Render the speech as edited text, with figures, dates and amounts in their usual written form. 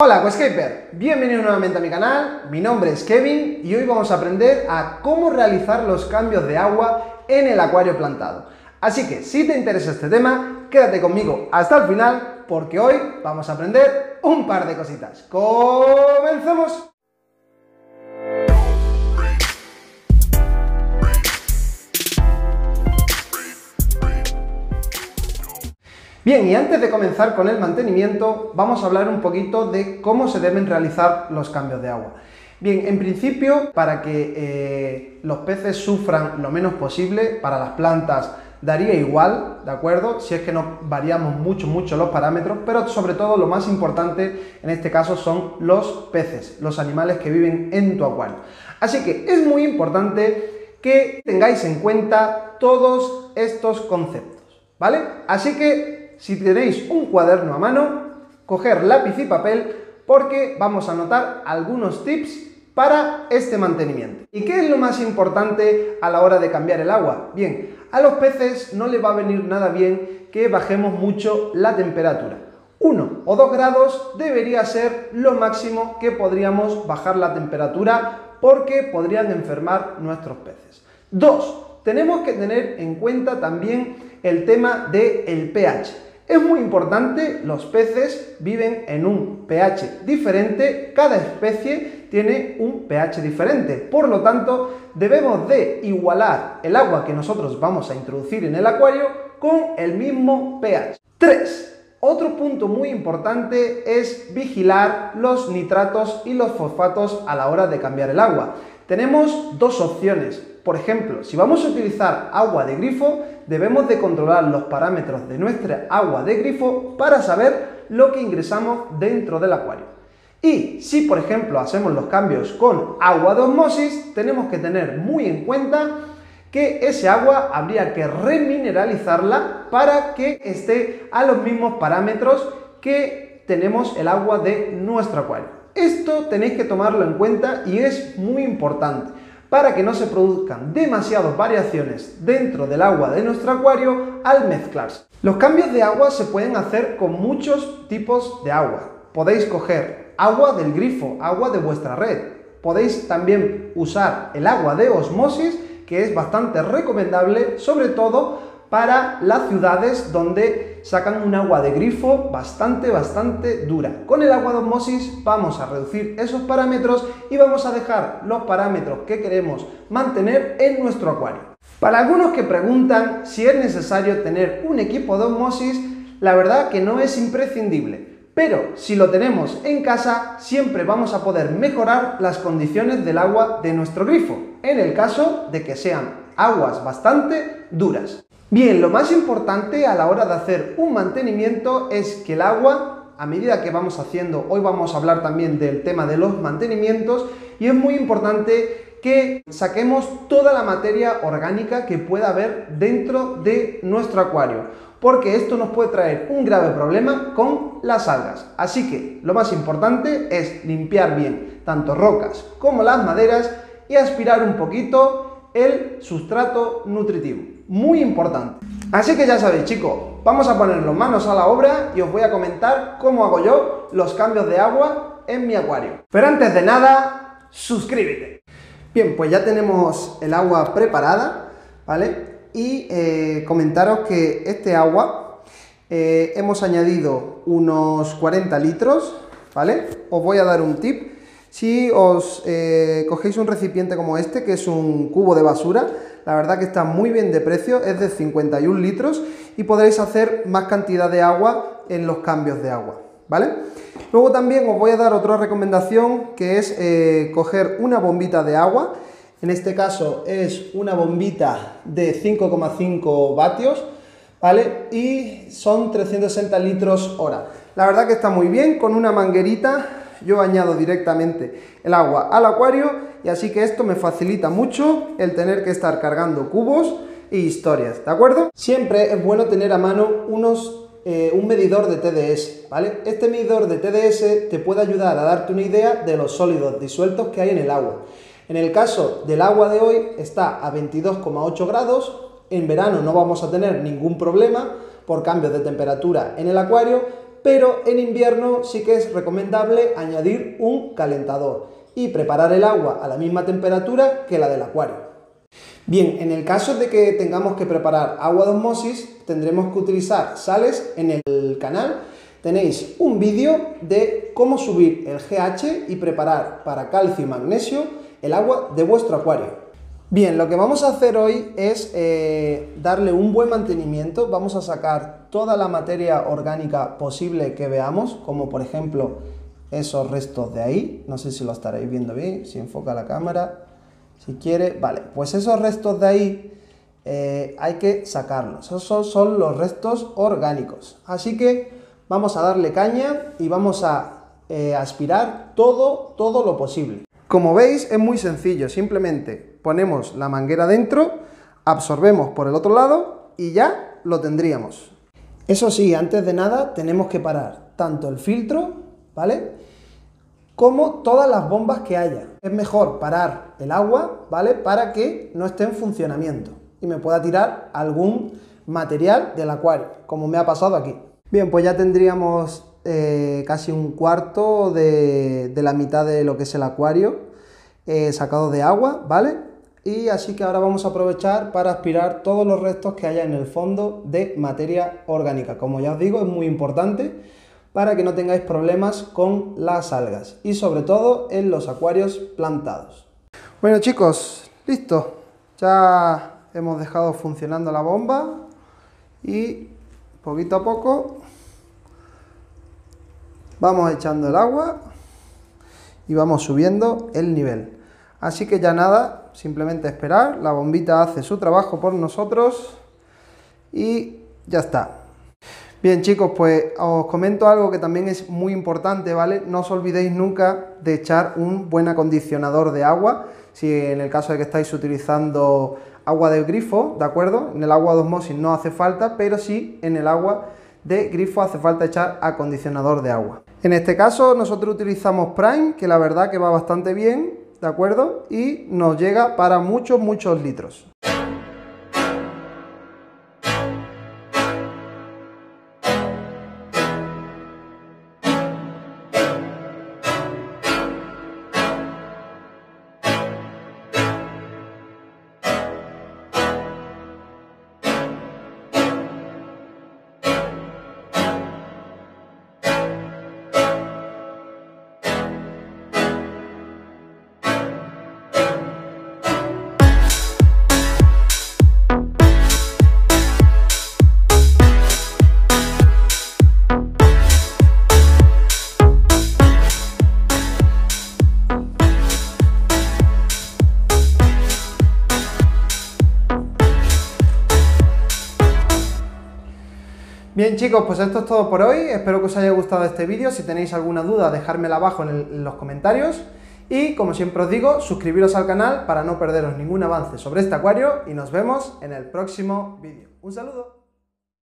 Hola Aquascaper, bienvenido nuevamente a mi canal, mi nombre es Kevin y hoy vamos a aprender a cómo realizar los cambios de agua en el acuario plantado. Así que si te interesa este tema, quédate conmigo hasta el final porque hoy vamos a aprender un par de cositas. ¡Comencemos! Bien, y antes de comenzar con el mantenimiento, vamos a hablar un poquito de cómo se deben realizar los cambios de agua. Bien, en principio, para que los peces sufran lo menos posible, para las plantas daría igual, ¿de acuerdo? Si es que no variamos mucho los parámetros, pero sobre todo lo más importante en este caso son los peces, los animales que viven en tu acuario. Así que es muy importante que tengáis en cuenta todos estos conceptos, ¿vale? Así que si tenéis un cuaderno a mano, coger lápiz y papel porque vamos a anotar algunos tips para este mantenimiento. ¿Y qué es lo más importante a la hora de cambiar el agua? Bien, a los peces no les va a venir nada bien que bajemos mucho la temperatura. 1 o 2 grados debería ser lo máximo que podríamos bajar la temperatura porque podrían enfermar nuestros peces. 2. Tenemos que tener en cuenta también el tema del pH. Es muy importante, los peces viven en un pH diferente, cada especie tiene un pH diferente, por lo tanto debemos de igualar el agua que nosotros vamos a introducir en el acuario con el mismo pH. 3. Otro punto muy importante es vigilar los nitratos y los fosfatos a la hora de cambiar el agua. Tenemos dos opciones. Por ejemplo, si vamos a utilizar agua de grifo, debemos de controlar los parámetros de nuestra agua de grifo para saber lo que ingresamos dentro del acuario. Y si, por ejemplo, hacemos los cambios con agua de osmosis, tenemos que tener muy en cuenta que ese agua habría que remineralizarla para que esté a los mismos parámetros que tenemos el agua de nuestro acuario. Esto tenéis que tomarlo en cuenta y es muy importante para que no se produzcan demasiadas variaciones dentro del agua de nuestro acuario al mezclarse. Los cambios de agua se pueden hacer con muchos tipos de agua. Podéis coger agua del grifo, agua de vuestra red. Podéis también usar el agua de osmosis, que es bastante recomendable, sobre todo para las ciudades donde sacan un agua de grifo bastante dura. Con el agua de osmosis vamos a reducir esos parámetros y vamos a dejar los parámetros que queremos mantener en nuestro acuario. Para algunos que preguntan si es necesario tener un equipo de osmosis, la verdad que no es imprescindible. Pero si lo tenemos en casa, siempre vamos a poder mejorar las condiciones del agua de nuestro grifo, en el caso de que sean aguas bastante duras. Bien, lo más importante a la hora de hacer un mantenimiento es que el agua, a medida que vamos haciendo, hoy vamos a hablar también del tema de los mantenimientos, y es muy importante que saquemos toda la materia orgánica que pueda haber dentro de nuestro acuario, porque esto nos puede traer un grave problema con las algas. Así que lo más importante es limpiar bien tanto rocas como las maderas y aspirar un poquito el sustrato nutritivo. Muy importante. Así que ya sabéis, chicos, vamos a ponernos manos a la obra y os voy a comentar cómo hago yo los cambios de agua en mi acuario. Pero antes de nada, suscríbete. Bien, pues ya tenemos el agua preparada, ¿vale? Y comentaros que este agua hemos añadido unos 40 litros, ¿vale? Os voy a dar un tip. Si os cogéis un recipiente como este, que es un cubo de basura, la verdad que está muy bien de precio, es de 51 litros y podréis hacer más cantidad de agua en los cambios de agua, ¿vale? Luego también os voy a dar otra recomendación, que es coger una bombita de agua. En este caso es una bombita de 5,5 vatios, ¿vale? Y son 360 litros hora. La verdad que está muy bien, con una manguerita yo añado directamente el agua al acuario y así que esto me facilita mucho el tener que estar cargando cubos y historias, ¿de acuerdo? Siempre es bueno tener a mano un medidor de TDS, ¿vale? Este medidor de TDS te puede ayudar a darte una idea de los sólidos disueltos que hay en el agua. En el caso del agua de hoy está a 22,8 grados, en verano no vamos a tener ningún problema por cambios de temperatura en el acuario, pero en invierno sí que es recomendable añadir un calentador y preparar el agua a la misma temperatura que la del acuario. Bien, en el caso de que tengamos que preparar agua de osmosis, tendremos que utilizar sales. En el canal tenéis un vídeo de cómo subir el GH y preparar para calcio y magnesio el agua de vuestro acuario. Bien, lo que vamos a hacer hoy es darle un buen mantenimiento. Vamos a sacar toda la materia orgánica posible que veamos, como por ejemplo esos restos de ahí. No sé si lo estaréis viendo bien, si enfoca la cámara, si quiere. Vale, pues esos restos de ahí hay que sacarlos. Esos son los restos orgánicos. Así que vamos a darle caña y vamos a aspirar todo lo posible. Como veis, es muy sencillo, simplemente ponemos la manguera dentro, absorbemos por el otro lado y ya lo tendríamos. Eso sí, antes de nada tenemos que parar tanto el filtro, ¿vale?, como todas las bombas que haya. Es mejor parar el agua, ¿vale?, para que no esté en funcionamiento y me pueda tirar algún material del acuario, como me ha pasado aquí. Bien, pues ya tendríamos casi un cuarto de la mitad de lo que es el acuario sacado de agua, ¿vale? Y así que ahora vamos a aprovechar para aspirar todos los restos que haya en el fondo de materia orgánica. Como ya os digo, es muy importante para que no tengáis problemas con las algas y sobre todo en los acuarios plantados. Bueno chicos, listo. Ya hemos dejado funcionando la bomba y poquito a poco vamos echando el agua y vamos subiendo el nivel. Así que ya nada, simplemente esperar, la bombita hace su trabajo por nosotros y ya está. Bien chicos, pues os comento algo que también es muy importante, ¿vale? No os olvidéis nunca de echar un buen acondicionador de agua, si en el caso de que estáis utilizando agua de grifo, ¿de acuerdo? En el agua de osmosis no hace falta, pero sí en el agua de grifo hace falta echar acondicionador de agua. En este caso nosotros utilizamos Prime, que la verdad que va bastante bien, ¿de acuerdo? Y nos llega para muchos litros. Bien chicos, pues esto es todo por hoy, espero que os haya gustado este vídeo. Si tenéis alguna duda, dejármela abajo en los comentarios y como siempre os digo, suscribiros al canal para no perderos ningún avance sobre este acuario y nos vemos en el próximo vídeo. Un saludo.